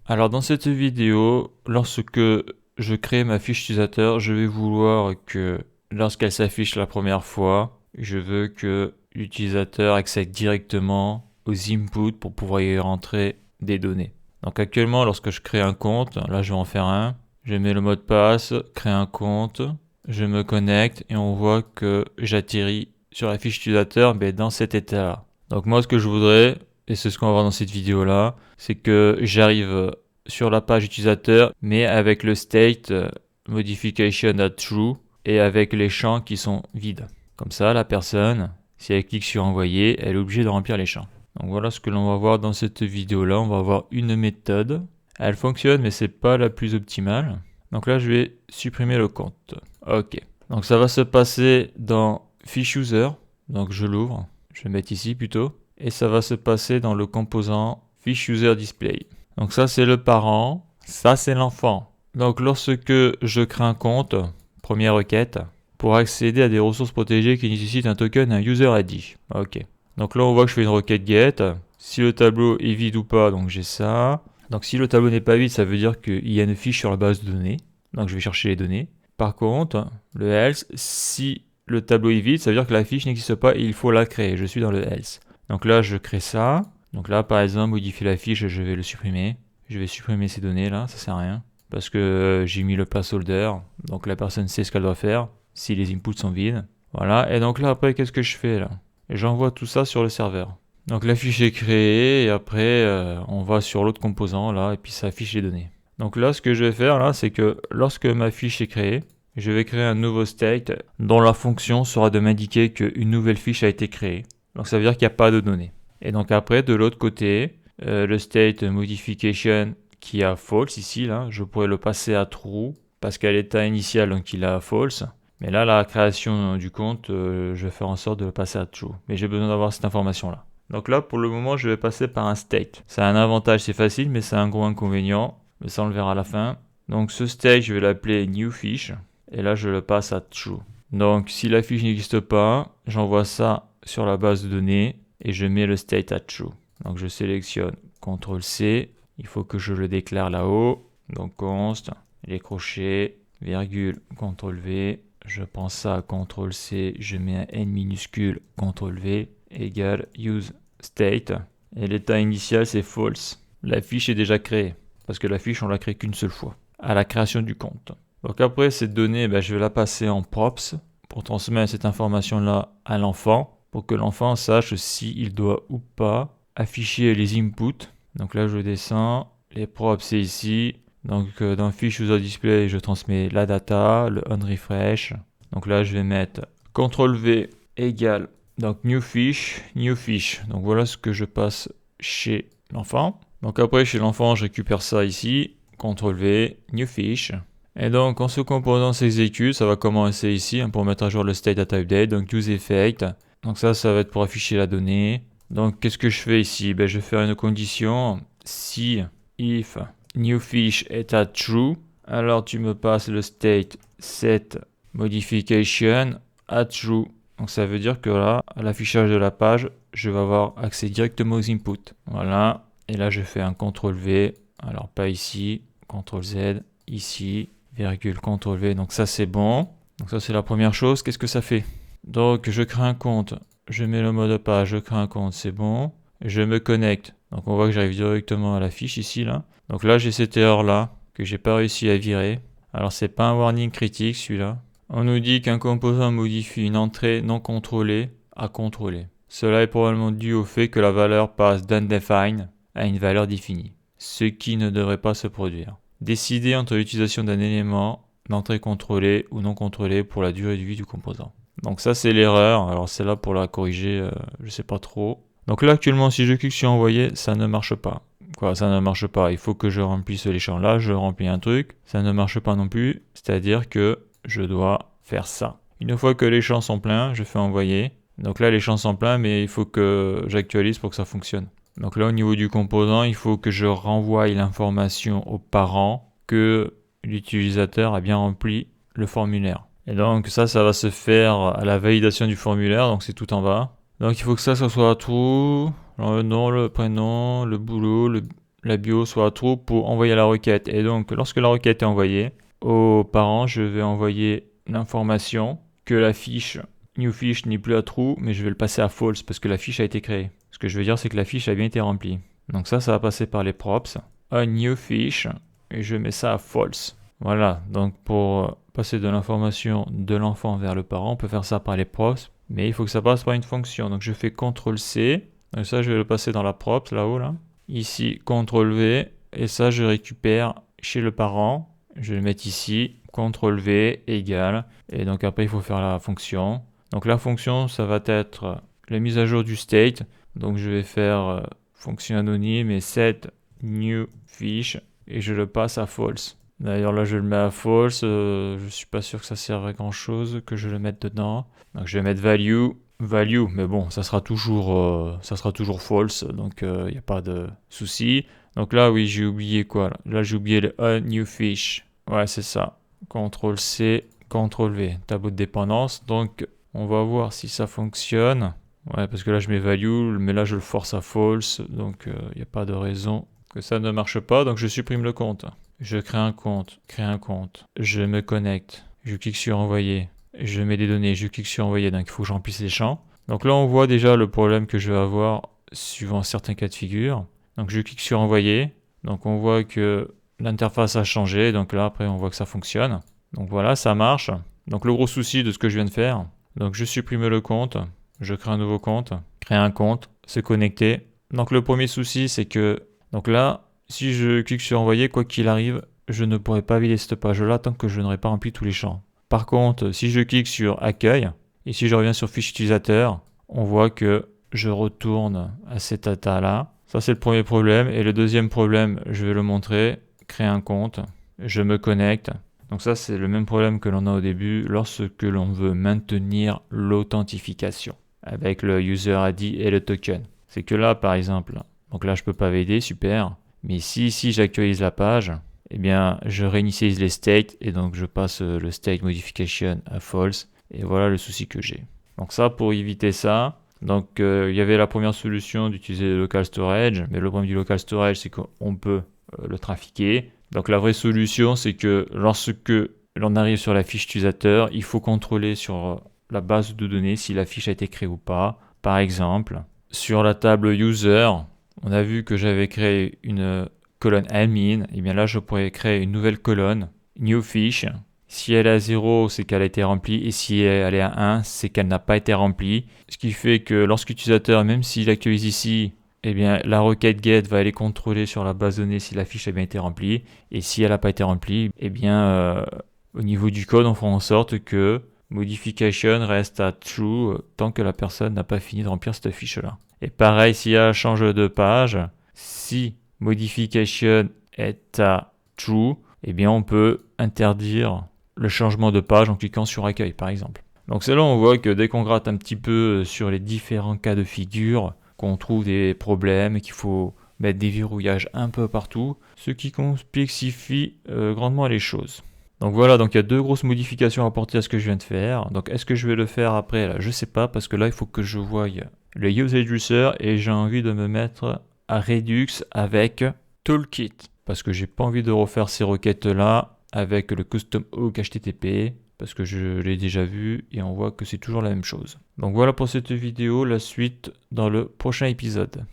Alors dans cette vidéo, lorsque je crée ma fiche utilisateur, je vais vouloir que lorsqu'elle s'affiche la première fois, je veux que l'utilisateur accède directement aux inputs pour pouvoir y rentrer des données. Donc actuellement, lorsque je crée un compte, là je vais en faire un, je mets le mot de passe, créer un compte, je me connecte et on voit que j'atterris sur la fiche utilisateur dans cet état-là. Donc moi ce que je voudrais, et c'est ce qu'on va voir dans cette vidéo-là, c'est que j'arrive sur la page utilisateur, mais avec le state modification at true et avec les champs qui sont vides. Comme ça, la personne, si elle clique sur envoyer, elle est obligée de remplir les champs. Donc voilà ce que l'on va voir dans cette vidéo-là. On va avoir une méthode. Elle fonctionne, mais c'est pas la plus optimale. Donc là, je vais supprimer le compte. Ok. Donc ça va se passer dans Fiche User. Donc je l'ouvre. Je vais mettre ici plutôt. Et ça va se passer dans le composant Fiche User Display. Donc ça, c'est le parent. Ça, c'est l'enfant. Donc lorsque je crée un compte, première requête, pour accéder à des ressources protégées qui nécessitent un token, un user ID. Ok. Donc là, on voit que je fais une requête get. Si le tableau est vide ou pas, donc j'ai ça. Donc si le tableau n'est pas vide, ça veut dire qu'il y a une fiche sur la base de données. Donc je vais chercher les données. Par contre, le else, si le tableau est vide, ça veut dire que la fiche n'existe pas et il faut la créer. Je suis dans le else. Donc là, je crée ça. Donc là, par exemple, modifier la fiche, je vais le supprimer. Je vais supprimer ces données là, ça sert à rien. Parce que j'ai mis le placeholder. Donc la personne sait ce qu'elle doit faire si les inputs sont vides. Voilà. Et donc là, après, qu'est-ce que je fais là? J'envoie tout ça sur le serveur. Donc la fiche est créée et après, on va sur l'autre composant là et puis ça affiche les données. Donc là, ce que je vais faire là, c'est que lorsque ma fiche est créée, je vais créer un nouveau state dont la fonction sera de m'indiquer qu'une nouvelle fiche a été créée. Donc ça veut dire qu'il n'y a pas de données. Et donc après, de l'autre côté, le state modification qui a false ici, là, je pourrais le passer à true parce qu'à l'état initial, donc il a false. Mais là, la création du compte, je vais faire en sorte de le passer à true. Mais j'ai besoin d'avoir cette information-là. Donc là, pour le moment, je vais passer par un state. Ça a un avantage, c'est facile, mais c'est un gros inconvénient. Mais ça, on le verra à la fin. Donc ce state, je vais l'appeler new fiche. Et là, je le passe à true. Donc si la fiche n'existe pas, j'envoie ça sur la base de données et je mets le state à true. Donc je sélectionne CTRL-C. Il faut que je le déclare là-haut. Donc const, les crochets, virgule, CTRL-V. Je prends ça à CTRL-C, je mets un N minuscule, CTRL-V, égale use state. Et l'état initial, c'est false. La fiche est déjà créée, parce que la fiche, on l'a créée qu'une seule fois, à la création du compte. Donc après, cette donnée, je vais la passer en props pour transmettre cette information-là à l'enfant, pour que l'enfant sache s'il doit ou pas afficher les inputs. Donc là, je descends, les props, c'est ici. Donc dans Fiche User Display, je transmets la data, le onRefresh. Donc là, je vais mettre CTRL-V égale donc new fiche. Donc voilà ce que je passe chez l'enfant. Donc après, chez l'enfant, je récupère ça ici. CTRL-V, new fiche. Et donc, quand ce composant s'exécute, ça va commencer ici pour mettre à jour le state data update. Donc use effect. Donc ça va être pour afficher la donnée. Donc qu'est-ce que je fais ici? Je vais faire une condition. Si, if new fiche est à true, alors tu me passes le state set modification à true. Donc ça veut dire que là, à l'affichage de la page, je vais avoir accès directement aux inputs. Voilà. Et là, je fais un CTRL-V. Alors pas ici. CTRL-Z. Ici. Virgule CTRL-V. Donc ça, c'est bon. Donc ça, c'est la première chose. Qu'est-ce que ça fait? Donc je crée un compte. Je mets le mot de passe. Je crée un compte. C'est bon. Je me connecte. Donc on voit que j'arrive directement à la fiche ici, là. Donc là, j'ai cette erreur-là que j'ai pas réussi à virer. Alors c'est pas un warning critique, celui-là. On nous dit qu'un composant modifie une entrée non contrôlée à contrôler. Cela est probablement dû au fait que la valeur passe d'undefined à une valeur définie, ce qui ne devrait pas se produire. Décider entre l'utilisation d'un élément d'entrée contrôlée ou non contrôlée pour la durée de vie du composant. Donc ça, c'est l'erreur. Alors c'est là pour la corriger, je sais pas trop. Donc là, actuellement, si je clique sur envoyer, ça ne marche pas. Quoi, ça ne marche pas. Il faut que je remplisse les champs. Là, je remplis un truc. Ça ne marche pas non plus. C'est-à-dire que je dois faire ça. Une fois que les champs sont pleins, je fais envoyer. Donc là, les champs sont pleins, mais il faut que j'actualise pour que ça fonctionne. Donc là, au niveau du composant, il faut que je renvoie l'information aux parents que l'utilisateur a bien rempli le formulaire. Et donc ça va se faire à la validation du formulaire. Donc c'est tout en bas. Donc il faut que ça soit true. Le nom, le prénom, le boulot, la bio soit true pour envoyer la requête. Et donc, lorsque la requête est envoyée, aux parents, je vais envoyer l'information que la fiche new fiche n'est plus à true, mais je vais le passer à false parce que la fiche a été créée. Ce que je veux dire, c'est que la fiche a bien été remplie. Donc ça va passer par les props. A new fiche, et je mets ça à false. Voilà, donc pour passer de l'information de l'enfant vers le parent, on peut faire ça par les props, mais il faut que ça passe par une fonction. Donc je fais CTRL-C, donc ça je vais le passer dans la props, là-haut, là. Ici, CTRL-V, et ça je récupère chez le parent. Je vais le mettre ici, CTRL-V égale, et donc après il faut faire la fonction. Donc la fonction, ça va être la mise à jour du state. Donc je vais faire fonction anonyme et set new fiche, et je le passe à false. D'ailleurs là je le mets à false, je suis pas sûr que ça serve à grand chose que je le mette dedans. Donc je vais mettre value, mais bon ça sera toujours false, donc il n'y a pas de souci. Donc là oui j'ai oublié quoi, là j'ai oublié le a new fiche, ouais c'est ça, CTRL C, CTRL V, tableau de dépendance. Donc on va voir si ça fonctionne. Ouais, parce que là je mets value, mais là je le force à false, donc il n'y a pas de raison que ça ne marche pas. Donc je supprime le compte. Je crée un compte, je me connecte, je clique sur envoyer, je mets des données, je clique sur envoyer, donc il faut que je remplisse les champs. Donc là on voit déjà le problème que je vais avoir suivant certains cas de figure. Donc je clique sur envoyer, donc on voit que l'interface a changé, donc là après on voit que ça fonctionne. Donc voilà, ça marche. Donc le gros souci de ce que je viens de faire, donc je supprime le compte, je crée un nouveau compte, créer un compte, se connecter. Donc le premier souci c'est que, donc là, si je clique sur envoyer, quoi qu'il arrive, je ne pourrai pas vider cette page-là tant que je n'aurai pas rempli tous les champs. Par contre, si je clique sur accueil, et si je reviens sur fiche utilisateur, on voit que je retourne à cet état-là. Ça c'est le premier problème. Et le deuxième problème, je vais le montrer, créer un compte, je me connecte. Donc ça c'est le même problème que l'on a au début lorsque l'on veut maintenir l'authentification avec le user ID et le token. C'est que là par exemple, donc là je peux pas valider, super. Mais si j'actualise la page, eh bien je réinitialise les states et donc je passe le state modification à false. Et voilà le souci que j'ai. Donc ça pour éviter ça, donc il y avait la première solution d'utiliser le local storage, mais le problème du local storage c'est qu'on peut le trafiquer. Donc la vraie solution c'est que lorsque l'on arrive sur la fiche utilisateur, il faut contrôler sur la base de données si la fiche a été créée ou pas. Par exemple, sur la table user, on a vu que j'avais créé une colonne admin, et bien là je pourrais créer une nouvelle colonne, new fiche. Si elle est à 0, c'est qu'elle a été remplie, et si elle est à 1, c'est qu'elle n'a pas été remplie. Ce qui fait que lorsque l'utilisateur, même s'il actualise ici, eh bien la requête get va aller contrôler sur la base de données si la fiche a bien été remplie, et si elle n'a pas été remplie, eh bien au niveau du code, on fera en sorte que modification reste à true tant que la personne n'a pas fini de remplir cette fiche-là. Et pareil, si elle change de page, si modification est à true, eh bien on peut interdire le changement de page en cliquant sur accueil par exemple. Donc c'est là où on voit que dès qu'on gratte un petit peu sur les différents cas de figure, qu'on trouve des problèmes, qu'il faut mettre des verrouillages un peu partout, ce qui complexifie grandement les choses. Donc voilà, donc il y a deux grosses modifications à apporter à ce que je viens de faire. Donc est-ce que je vais le faire après là? Je sais pas, parce que là il faut que je voie le usage user et j'ai envie de me mettre à Redux avec Toolkit. Parce que j'ai pas envie de refaire ces requêtes là avec le custom hook HTTP, parce que je l'ai déjà vu et on voit que c'est toujours la même chose. Donc voilà pour cette vidéo, la suite dans le prochain épisode.